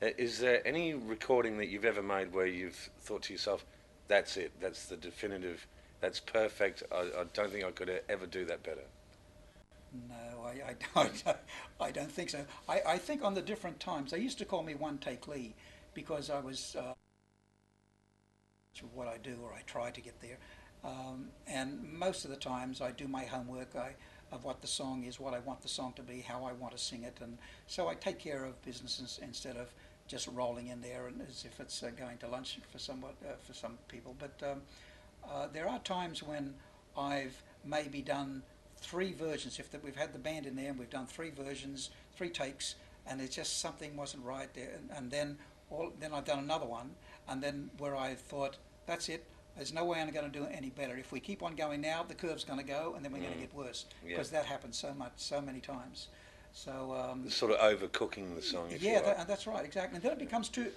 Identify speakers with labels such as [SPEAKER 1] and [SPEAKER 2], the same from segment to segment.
[SPEAKER 1] Is there any recording that you've ever made where you've thought to yourself, that's it, that's the definitive, that's perfect, I don't think I could ever do that better?
[SPEAKER 2] No, I don't think so. I think on the different times, they used to call me One Take Lee because I was what I do, or I try to get there. And most of the times I do my homework of what the song is, what I want the song to be, how I want to sing it, and so I take care of business instead of just rolling in there and as if it's going to lunch for some people. But there are times when I've maybe done three versions. If we've had the band in there and we've done three versions, three takes, and it's just something wasn't right there, and then I've done another one, and then where I thought that's it. There's no way I'm going to do it any better. If we keep on going now, the curve's going to go, and then we're going to get worse
[SPEAKER 1] Yeah.
[SPEAKER 2] because that happens so many times. So
[SPEAKER 1] Sort of overcooking the song, if you
[SPEAKER 2] yeah,
[SPEAKER 1] like.
[SPEAKER 2] that's right, exactly. And then it becomes too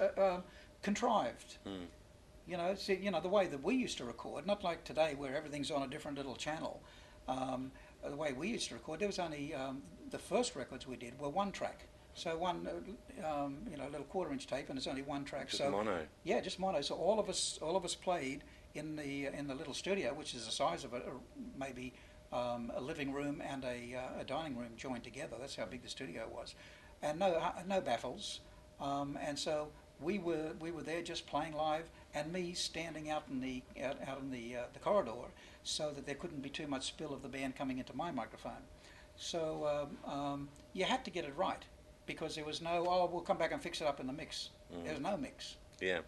[SPEAKER 2] contrived.
[SPEAKER 1] Mm.
[SPEAKER 2] See, the way that we used to record, not like today where everything's on a different little channel. The way we used to record, there was only the first records we did were one track. So one, little quarter-inch tape, and there's only one track.
[SPEAKER 1] Just
[SPEAKER 2] so
[SPEAKER 1] mono.
[SPEAKER 2] Yeah, just mono. So all of us played in the little studio, which is the size of maybe a living room and a dining room joined together. That's how big the studio was, and no baffles, and so we were there just playing live, and me standing out in the corridor, so that there couldn't be too much spill of the band coming into my microphone. So you had to get it right, because there was no, oh, we'll come back and fix it up in the mix. There was no mix.
[SPEAKER 1] Yeah,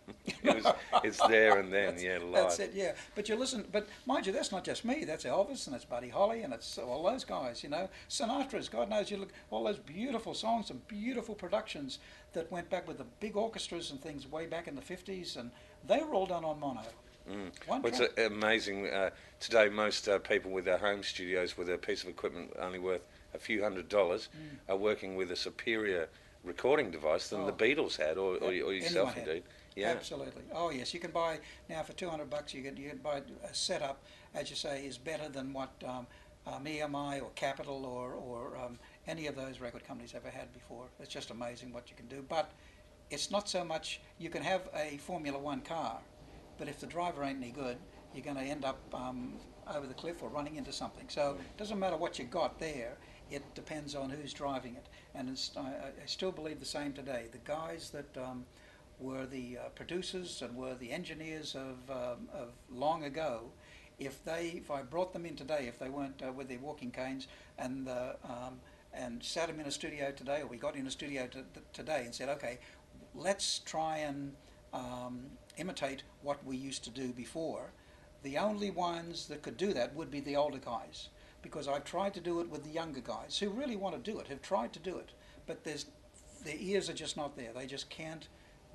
[SPEAKER 1] it's there and then, live.
[SPEAKER 2] That's it, yeah. But you listen, but mind you, that's not just me. That's Elvis and it's Buddy Holly and it's all those guys, Sinatra's, God knows, you look, all those beautiful songs and beautiful productions that went back with the big orchestras and things way back in the 50s, and they were all done on mono.
[SPEAKER 1] Well, it's amazing. Today, most people with their home studios with a piece of equipment only worth a few $100s are working with a superior recording device than the Beatles had, or yourself indeed. Yeah,
[SPEAKER 2] absolutely. Oh yes, you can buy now for $200. You can buy a setup, as you say, is better than what EMI or Capitol or any of those record companies ever had before. It's just amazing what you can do. But it's not so much. You can have a Formula One car, but if the driver ain't any good, you're going to end up over the cliff or running into something. So it doesn't matter what you got there. It depends on who's driving it. And I still believe the same today. The guys that were the producers and were the engineers of long ago, if I brought them in today, if they weren't with their walking canes and sat them in a studio today, or we got in a studio today and said, okay, let's try and imitate what we used to do before, the only ones that could do that would be the older guys. Because I've tried to do it with the younger guys who really want to do it, have tried to do it, but their ears are just not there. They just can't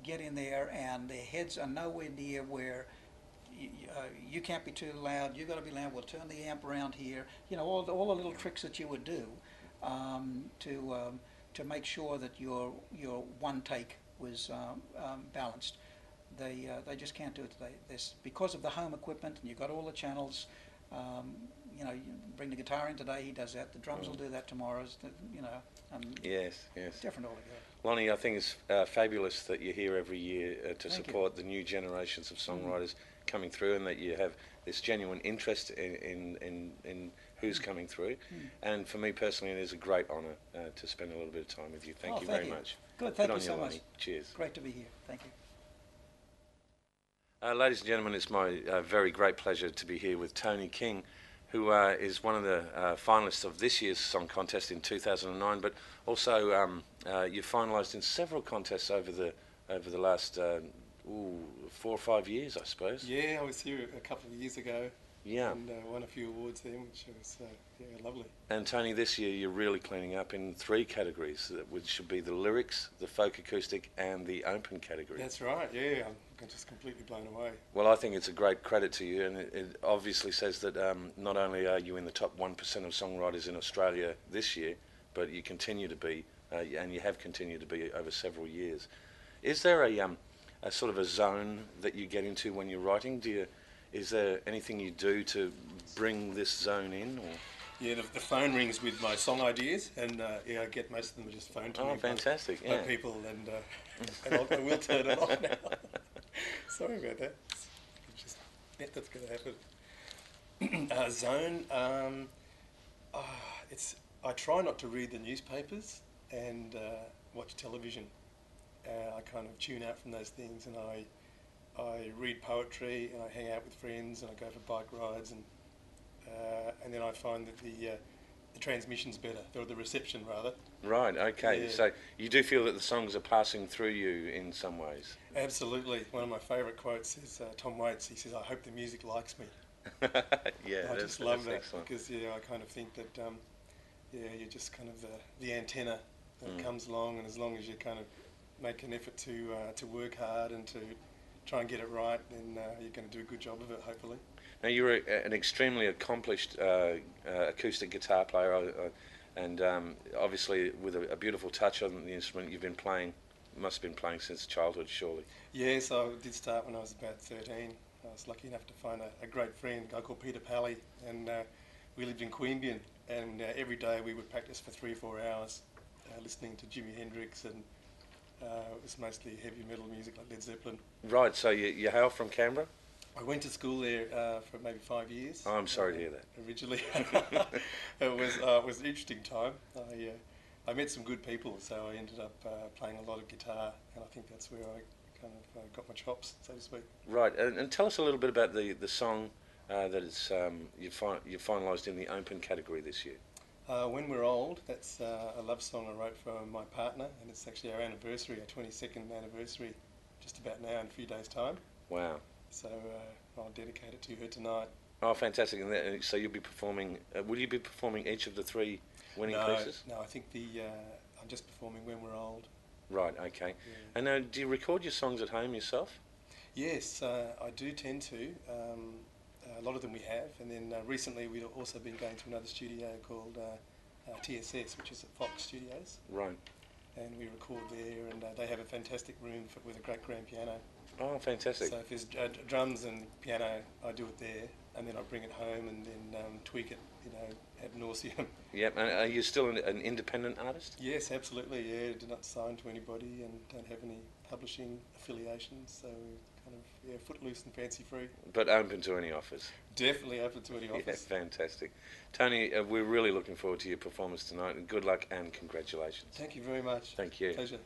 [SPEAKER 2] get in there, and their heads are nowhere near where you can't be too loud. You've got to be loud. We'll turn the amp around here. All the little tricks that you would do to make sure that your one take was balanced. They just can't do it today. Because of the home equipment, and you've got all the channels. You bring the guitar in today, he does that. The drums will do that tomorrow.
[SPEAKER 1] Yes.
[SPEAKER 2] Different altogether.
[SPEAKER 1] Lonnie, I think it's fabulous that you're here every year to support the new generations of songwriters coming through, and that you have this genuine interest in who's coming through. And for me personally, it is a great honour to spend a little bit of time with you. Thank you very much.
[SPEAKER 2] Good, thank
[SPEAKER 1] Good
[SPEAKER 2] you
[SPEAKER 1] on
[SPEAKER 2] so much.
[SPEAKER 1] Lonnie. Cheers.
[SPEAKER 2] Great to be here. Thank you.
[SPEAKER 1] Ladies and gentlemen, it's my very great pleasure to be here with Tony King, who is one of the finalists of this year's song contest in 2009, but also you finalised in several contests over the last 4 or 5 years, I suppose.
[SPEAKER 3] Yeah, I was here a couple of years ago.
[SPEAKER 1] Yeah.
[SPEAKER 3] And won a few awards then, which was lovely.
[SPEAKER 1] And Tony, this year you're really cleaning up in 3 categories, which should be the lyrics, the folk acoustic, and the open category.
[SPEAKER 3] That's right. Yeah, I'm just completely blown away.
[SPEAKER 1] Well, I think it's a great credit to you, and it obviously says that not only are you in the top 1% of songwriters in Australia this year, but you continue to be, and you have continued to be over several years. Is there a sort of a zone that you get into when you're writing? Is there anything you do to bring this zone in? Or?
[SPEAKER 3] Yeah, the phone rings with my song ideas, and yeah, I get most of them are just phoned to me
[SPEAKER 1] Oh, fantastic!
[SPEAKER 3] by
[SPEAKER 1] Yeah.
[SPEAKER 3] people, and I will turn it off now. Sorry about that. Just that's going to happen. Zone. It's. I try not to read the newspapers and watch television. I kind of tune out from those things, and I read poetry, and I hang out with friends, and I go for bike rides, and then I find that the transmission's better, or the reception rather.
[SPEAKER 1] Right. Okay.
[SPEAKER 3] Yeah.
[SPEAKER 1] So you do feel that the songs are passing through you in some ways.
[SPEAKER 3] Absolutely. One of my favourite quotes is Tom Waits. He says, "I hope the music likes me."
[SPEAKER 1] Yeah.
[SPEAKER 3] I just love that
[SPEAKER 1] excellent.
[SPEAKER 3] because I kind of think that yeah, you're just kind of the antenna that comes along, and as long as you kind of make an effort to work hard and to try and get it right, then you're going to do a good job of it, hopefully.
[SPEAKER 1] Now you're an extremely accomplished acoustic guitar player, and obviously with a beautiful touch on the instrument. You've been playing, must have been playing since childhood, surely.
[SPEAKER 3] Yes, I did start when I was about 13. I was lucky enough to find a great friend, a guy called Peter Pally, and we lived in Queanbeyan, and every day we would practice for 3 or 4 hours, listening to Jimi Hendrix, and it was mostly heavy metal music like Led Zeppelin.
[SPEAKER 1] Right. So you hail from Canberra?
[SPEAKER 3] I went to school there for maybe 5 years.
[SPEAKER 1] Oh, I'm sorry to hear that.
[SPEAKER 3] Originally, it was an interesting time. I met some good people, so I ended up playing a lot of guitar, and I think that's where I kind of got my chops, so to speak.
[SPEAKER 1] Right. And tell us a little bit about the song that it's you finalised in the open category this year.
[SPEAKER 3] When We're Old, that's a love song I wrote for my partner, and it's actually our anniversary, our 22nd anniversary, just about now in a few days' time.
[SPEAKER 1] Wow.
[SPEAKER 3] So I'll dedicate it to her tonight.
[SPEAKER 1] Oh, fantastic! And so you'll be performing. Will you be performing each of the 3 winning pieces?
[SPEAKER 3] No, I think I'm just performing When We're Old.
[SPEAKER 1] Right. Okay.
[SPEAKER 3] Yeah.
[SPEAKER 1] And do you record your songs at home yourself?
[SPEAKER 3] Yes, I do tend to. A lot of them we have, and then recently we've also been going to another studio called TSS, which is at Fox Studios,
[SPEAKER 1] Right.
[SPEAKER 3] and we record there, and they have a fantastic room with a great grand piano.
[SPEAKER 1] Oh, fantastic!
[SPEAKER 3] So if there's drums and piano, I do it there, and then I bring it home and then tweak it, ad nauseum.
[SPEAKER 1] Yep. And are you still an independent artist?
[SPEAKER 3] Yes, absolutely. Yeah, do not sign to anybody and don't have any publishing affiliations, so kind of footloose and fancy free.
[SPEAKER 1] But open to any offers.
[SPEAKER 3] Definitely open to any offers.
[SPEAKER 1] Yeah, fantastic. Tony, we're really looking forward to your performance tonight, and good luck and congratulations.
[SPEAKER 3] Thank you very much.
[SPEAKER 1] Thank you.
[SPEAKER 3] Pleasure.